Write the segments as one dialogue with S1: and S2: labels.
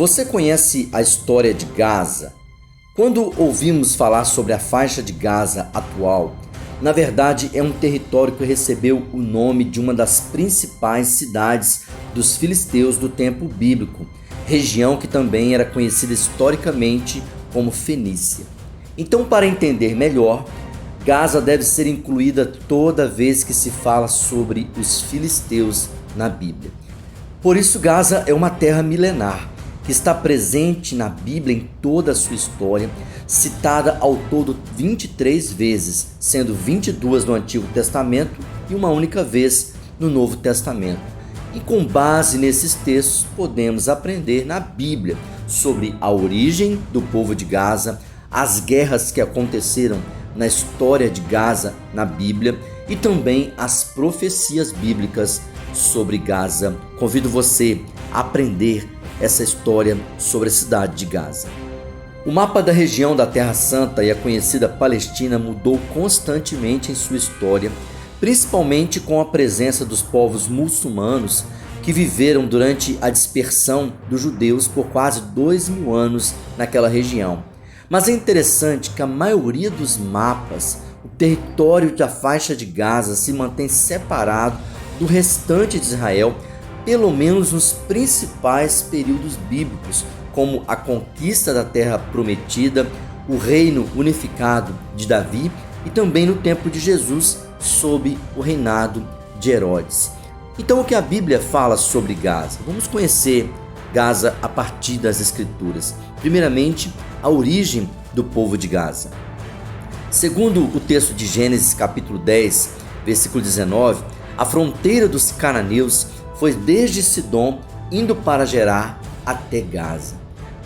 S1: Você conhece a história de Gaza? Quando ouvimos falar sobre a faixa de Gaza atual, na verdade é um território que recebeu o nome de uma das principais cidades dos filisteus do tempo bíblico, região que também era conhecida historicamente como Fenícia. Então, para entender melhor, Gaza deve ser incluída toda vez que se fala sobre os filisteus na Bíblia. Por isso, Gaza é uma terra milenar, que está presente na Bíblia em toda a sua história, citada ao todo 23 vezes, sendo 22 no Antigo Testamento e uma única vez no Novo Testamento. E com base nesses textos, podemos aprender na Bíblia sobre a origem do povo de Gaza, as guerras que aconteceram na história de Gaza na Bíblia e também as profecias bíblicas sobre Gaza. Convido você a aprender essa história sobre a cidade de Gaza. O mapa da região da Terra Santa e a conhecida Palestina mudou constantemente em sua história, principalmente com a presença dos povos muçulmanos que viveram durante a dispersão dos judeus por quase 2000 anos naquela região. Mas é interessante que a maioria dos mapas, o território da faixa de Gaza se mantém separado do restante de Israel, pelo menos nos principais períodos bíblicos, como a conquista da Terra Prometida, o reino unificado de Davi e também no tempo de Jesus, sob o reinado de Herodes. Então, o que a Bíblia fala sobre Gaza? Vamos conhecer Gaza a partir das Escrituras. Primeiramente, a origem do povo de Gaza. Segundo o texto de Gênesis capítulo 10, versículo 19, a fronteira dos cananeus foi desde Sidom indo para Gerar até Gaza.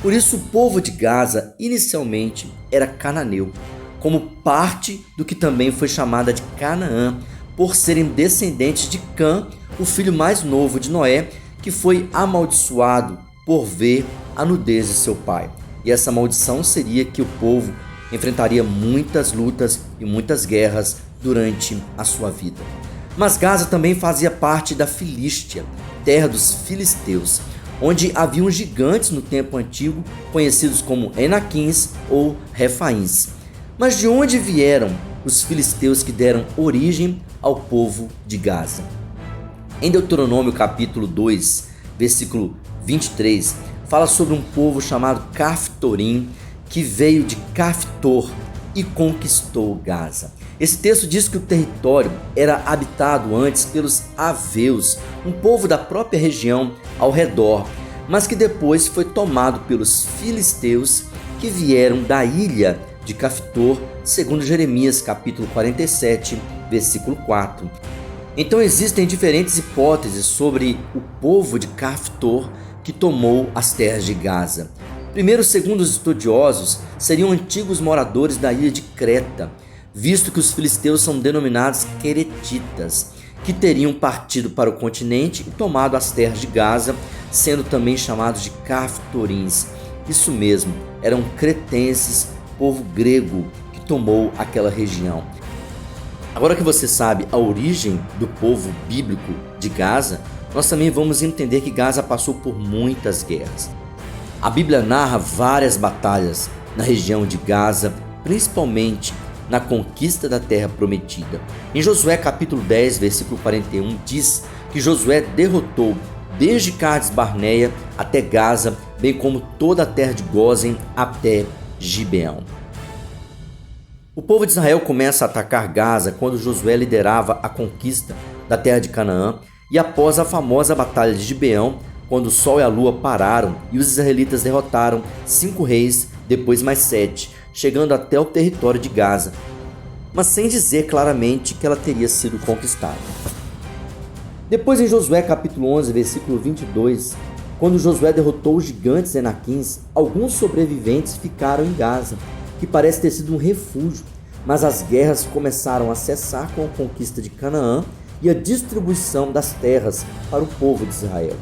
S1: Por isso o povo de Gaza inicialmente era cananeu, como parte do que também foi chamada de Canaã, por serem descendentes de Cã, o filho mais novo de Noé, que foi amaldiçoado por ver a nudez de seu pai. E essa maldição seria que o povo enfrentaria muitas lutas e muitas guerras durante a sua vida. Mas Gaza também fazia parte da Filístia, terra dos filisteus, onde haviam gigantes no tempo antigo, conhecidos como Enaquins ou Refaíns. Mas de onde vieram os filisteus que deram origem ao povo de Gaza? Em Deuteronômio capítulo 2, versículo 23, fala sobre um povo chamado Caftorim, que veio de Caftor e conquistou Gaza. Esse texto diz que o território era habitado antes pelos Aveus, um povo da própria região ao redor, mas que depois foi tomado pelos filisteus que vieram da ilha de Caftor, segundo Jeremias capítulo 47, versículo 4. Então existem diferentes hipóteses sobre o povo de Caftor que tomou as terras de Gaza. Primeiro, segundo os estudiosos, seriam antigos moradores da ilha de Creta, visto que os filisteus são denominados queretitas, que teriam partido para o continente e tomado as terras de Gaza, sendo também chamados de Caftorins. Isso mesmo, eram cretenses, povo grego que tomou aquela região. Agora que você sabe a origem do povo bíblico de Gaza, nós também vamos entender que Gaza passou por muitas guerras. A Bíblia narra várias batalhas na região de Gaza, principalmente na conquista da Terra Prometida. Em Josué capítulo 10, versículo 41, diz que Josué derrotou desde Cades Barneia até Gaza, bem como toda a terra de Gósen até Gibeão. O povo de Israel começa a atacar Gaza quando Josué liderava a conquista da terra de Canaã e após a famosa batalha de Gibeão, quando o sol e a lua pararam e os israelitas derrotaram 5 reis, depois mais 7, chegando até o território de Gaza, mas sem dizer claramente que ela teria sido conquistada. Depois em Josué capítulo 11, versículo 22, quando Josué derrotou os gigantes Enaquins, alguns sobreviventes ficaram em Gaza, que parece ter sido um refúgio, mas as guerras começaram a cessar com a conquista de Canaã e a distribuição das terras para o povo de Israel.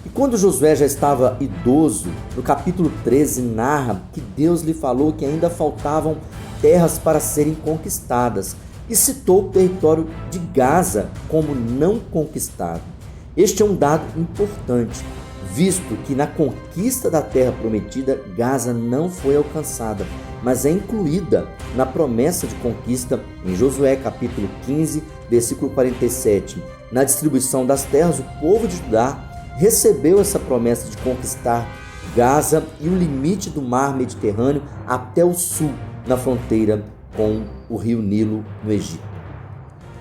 S1: E quando Josué já estava idoso, no capítulo 13 narra que Deus lhe falou que ainda faltavam terras para serem conquistadas e citou o território de Gaza como não conquistado. Este é um dado importante, visto que na conquista da terra prometida, Gaza não foi alcançada, mas é incluída na promessa de conquista em Josué capítulo 15, versículo 47. Na distribuição das terras, o povo de Judá recebeu essa promessa de conquistar Gaza e o limite do mar Mediterrâneo até o sul, na fronteira com o rio Nilo, no Egito.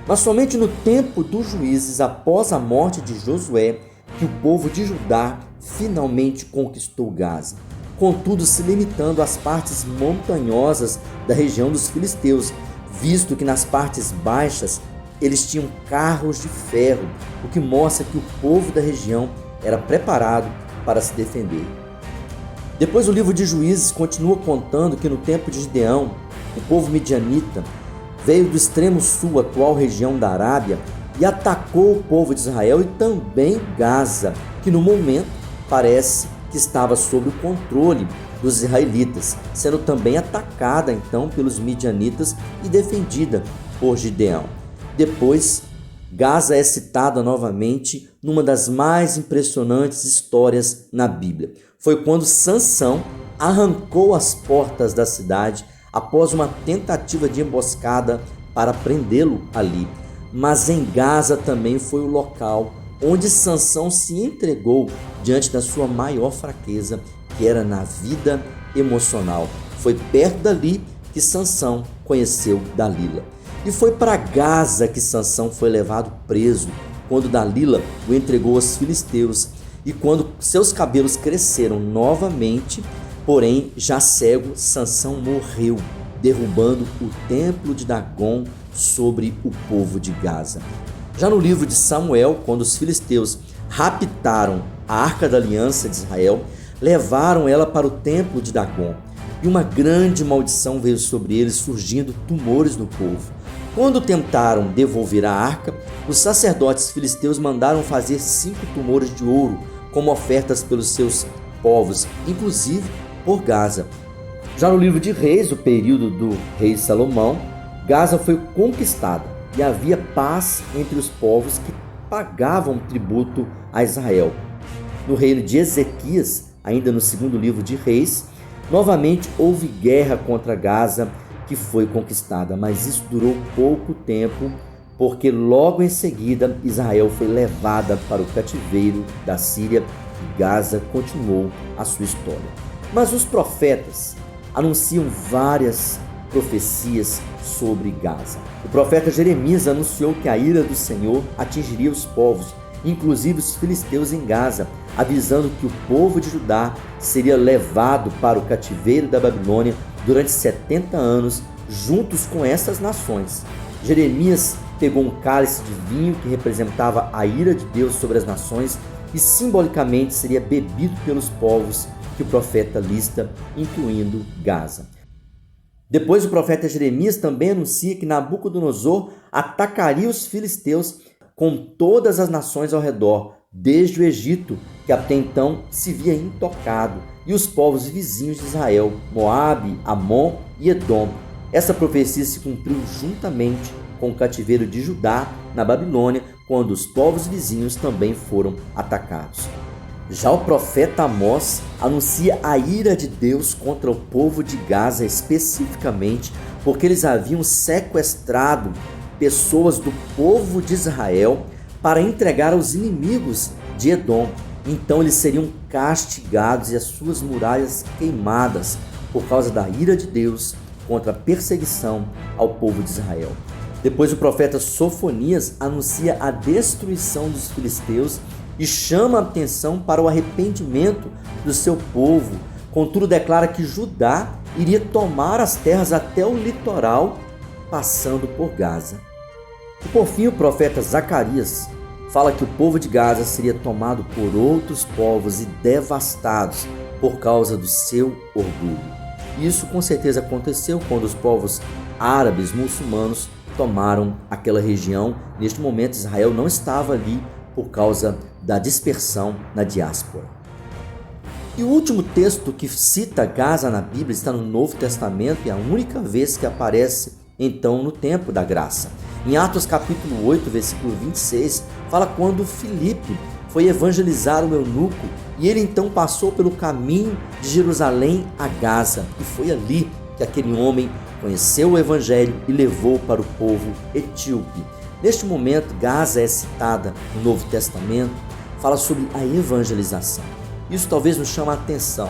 S1: Mas somente no tempo dos juízes, após a morte de Josué, que o povo de Judá finalmente conquistou Gaza, contudo se limitando às partes montanhosas da região dos filisteus, visto que nas partes baixas eles tinham carros de ferro, o que mostra que o povo da região era preparado para se defender. Depois o livro de Juízes continua contando que no tempo de Gideão, o povo midianita veio do extremo sul, atual região da Arábia, e atacou o povo de Israel e também Gaza, que no momento parece que estava sob o controle dos israelitas, sendo também atacada então pelos midianitas e defendida por Gideão. Depois, Gaza é citada novamente numa das mais impressionantes histórias na Bíblia. Foi quando Sansão arrancou as portas da cidade após uma tentativa de emboscada para prendê-lo ali. Mas em Gaza também foi o local onde Sansão se entregou diante da sua maior fraqueza, que era na vida emocional. Foi perto dali que Sansão conheceu Dalila. E foi para Gaza que Sansão foi levado preso, quando Dalila o entregou aos filisteus, e quando seus cabelos cresceram novamente, porém já cego, Sansão morreu, derrubando o templo de Dagon sobre o povo de Gaza. Já no livro de Samuel, quando os filisteus raptaram a Arca da Aliança de Israel, levaram ela para o templo de Dagon, e uma grande maldição veio sobre eles, surgindo tumores no povo. Quando tentaram devolver a arca, os sacerdotes filisteus mandaram fazer 5 tumores de ouro como ofertas pelos seus povos, inclusive por Gaza. Já no livro de Reis, o período do rei Salomão, Gaza foi conquistada e havia paz entre os povos que pagavam tributo a Israel. No reino de Ezequias, ainda no segundo livro de Reis, novamente houve guerra contra Gaza, que foi conquistada, mas isso durou pouco tempo, porque logo em seguida Israel foi levada para o cativeiro da Síria e Gaza continuou a sua história. Mas os profetas anunciam várias profecias sobre Gaza. O profeta Jeremias anunciou que a ira do Senhor atingiria os povos, inclusive os filisteus em Gaza, avisando que o povo de Judá seria levado para o cativeiro da Babilônia durante 70 anos, juntos com essas nações. Jeremias pegou um cálice de vinho que representava a ira de Deus sobre as nações e simbolicamente seria bebido pelos povos que o profeta lista, incluindo Gaza. Depois o profeta Jeremias também anuncia que Nabucodonosor atacaria os filisteus com todas as nações ao redor, desde o Egito, que até então se via intocado, e os povos vizinhos de Israel, Moabe, Amon e Edom. Essa profecia se cumpriu juntamente com o cativeiro de Judá na Babilônia, quando os povos vizinhos também foram atacados. Já o profeta Amós anuncia a ira de Deus contra o povo de Gaza, especificamente porque eles haviam sequestrado pessoas do povo de Israel para entregar aos inimigos de Edom. Então eles seriam castigados e as suas muralhas queimadas por causa da ira de Deus contra a perseguição ao povo de Israel. Depois o profeta Sofonias anuncia a destruição dos filisteus e chama a atenção para o arrependimento do seu povo. Contudo, declara que Judá iria tomar as terras até o litoral, passando por Gaza. E por fim, o profeta Zacarias fala que o povo de Gaza seria tomado por outros povos e devastados por causa do seu orgulho. E isso com certeza aconteceu quando os povos árabes muçulmanos tomaram aquela região. Neste momento, Israel não estava ali por causa da dispersão na diáspora. E o último texto que cita Gaza na Bíblia está no Novo Testamento e é a única vez que aparece então no tempo da graça. Em Atos capítulo 8, versículo 26, fala quando Filipe foi evangelizar o eunuco e ele então passou pelo caminho de Jerusalém a Gaza. E foi ali que aquele homem conheceu o evangelho e levou para o povo etíope. Neste momento, Gaza é citada no Novo Testamento, fala sobre a evangelização. Isso talvez nos chame a atenção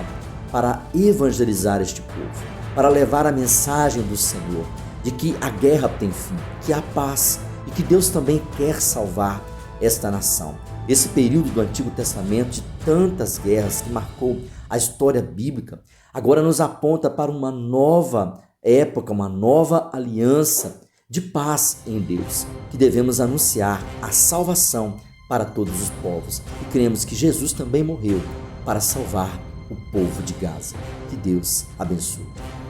S1: para evangelizar este povo, para levar a mensagem do Senhor, de que a guerra tem fim, que há paz e que Deus também quer salvar esta nação. Esse período do Antigo Testamento, de tantas guerras que marcou a história bíblica, agora nos aponta para uma nova época, uma nova aliança de paz em Deus, que devemos anunciar a salvação para todos os povos. E cremos que Jesus também morreu para salvar o povo de Gaza. Que Deus abençoe.